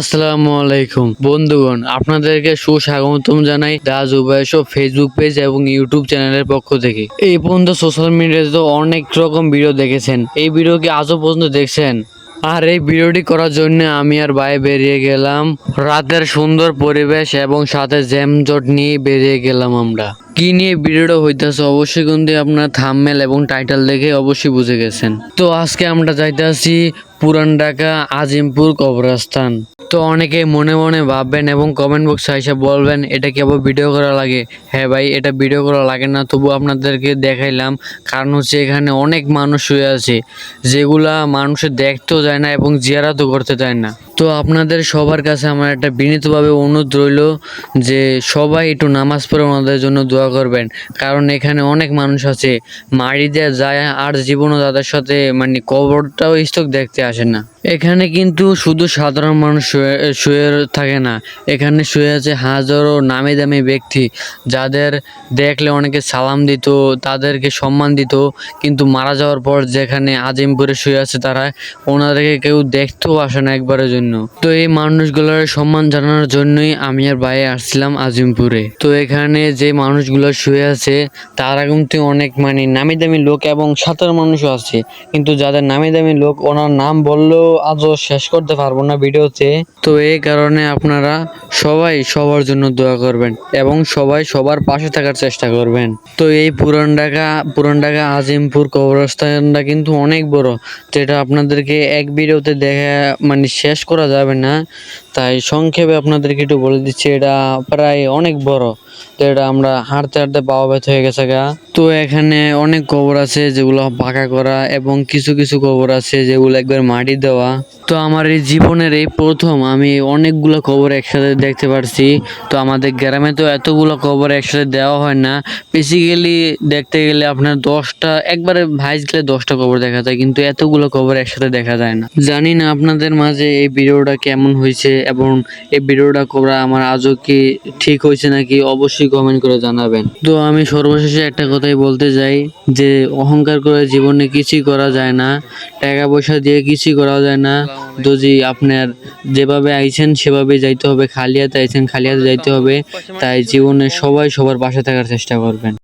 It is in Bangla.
আসসালামু আলাইকুম বন্ধুগণ, আপনাদেরকে সুস্বাগতম জানাই দা জুবাই শো ফেসবুক পেজ এবং ইউটিউব চ্যানেলের পক্ষ থেকে। এই পর্যন্ত সোশ্যাল মিডিয়াতে তো অনেক রকম ভিডিও দেখেছেন, এই ভিডিও কি আজও পর্যন্ত দেখছেন? আর এই ভিডিওটি করার জন্য আমি আর ভাই বেরিয়ে গেলাম। রাতের সুন্দর পরিবেশ এবং সাথে জ্যামজট নিয়ে বেরিয়ে গেলাম আমরা। কি নিয়ে ভিডিওটা হইতেছে অবশ্যই কিন্তু আপনার থাম্বনেল এবং টাইটেল দেখে অবশ্যই বুঝে গেছেন। তো আজকে আমরা যাইতেছি পুরান ঢাকা আজিমপুর কবরস্থান। তো অনেকে মনে মনে ভাববেন এবং কমেন্ট বক্সে এসে বলবেন এটা কি আবার ভিডিও করা লাগে। হ্যাঁ ভাই, এটা ভিডিও করা লাগে না, তবু আপনাদেরকে দেখাইলাম। কারণ হচ্ছে এখানে অনেক মানুষ শুয়ে আছে যেগুলা মানুষের দেখতেও যায় না এবং জিয়ারতও করতে যায় না। তো আপনাদের সবার কাছে আমার একটা বিনীতভাবে অনুরোধ রইল যে সবাই একটু নামাজ পড়ে ওনাদের জন্য দোয়া করবেন। কারণ এখানে অনেক মানুষ আছে মারি দিয়ে যায় আর জীবনও তাদের সাথে মানে কবরটাও স্তক দেখতে আসে না। এখানে কিন্তু শুধু সাধারণ মানুষ শুয়ে থাকে না, এখানে শুয়ে আছে হাজারো নামি দামি ব্যক্তি যাদের দেখলে অনেকে সালাম দিত, তাদেরকে সম্মান দিত, কিন্তু মারা যাওয়ার পর যেখানে আজিমপুরে শুয়ে আছে তারা ওনাদেরকে কেউ দেখতেও আসে না একবারের জন্য। তো এই মানুষগুলোর সম্মান জানানোর জন্যই আমি আর ভাই আসছিলাম আজিমপুরে। তো এখানে যে মানুষগুলো শুয়ে আছে তারা কিন্তু অনেক মানে নামি দামি লোক এবং সাধারণ মানুষও আছে, কিন্তু যাদের নামি দামি লোক ওনার নাম বললেও আজও শেষ করতে পারবো না ভিডিওতে। তো এই কারণে আপনারা সবাই সবার জন্য দোয়া করবেন এবং সবাই সবার পাশে থাকার চেষ্টা করবেন। তো এই পুরান ঢাকা আজিমপুর কবরস্থানটা কিন্তু অনেক বড়, যেটা আপনাদেরকে এক ভিডিওতে দেখা মানে শেষ করা যাবে না। তাই সংক্ষেপে আপনাদেরকে একটু বলে দিচ্ছি, এটা প্রায় অনেক বড়। তো এটা আমরা হাঁটতে হাঁটতে পাওয়া ব্যথা হয়ে গেছে গা। তো এখানে অনেক কবর আছে যেগুলো পাকা করা এবং কিছু কিছু কবর আছে যেগুলো একবার মাটি দেওয়া। তো আমার এই জীবনের এই প্রথম আমি অনেকগুলো কবর একসাথে দেখতে পারছি। তো আমাদের গ্রামে তো এতগুলো কবর একসাথে দেওয়া হয় না। বেসিক্যালি দেখতে গেলে আপনার 10টা একবারে ভাইজ গেলে 10টা কবর দেখা যায়, কিন্তু এতগুলো কবর একসাথে দেখা যায় না। জানি না আপনাদের মাঝে এই ভিডিওটা কেমন হয়েছে এবং এই ভিডিওটা করা আমার আজও কি ঠিক হয়েছে নাকি অবশ্যই কমেন্ট করে জানাবেন। তো আমি সর্বশেষে একটা কথাই বলতে চাই যে অহংকার করে জীবনে কিছুই করা যায় না, টাকা পয়সা দিয়ে কিছুই করা যায় না। যদি আপনার যেভাবে আইছেন সেভাবে যাইতে হবে, খালি হাতে আইছেন খালি হাতে যাইতে হবে। তাই জীবনে সবাই সবার পাশে থাকার চেষ্টা করবেন।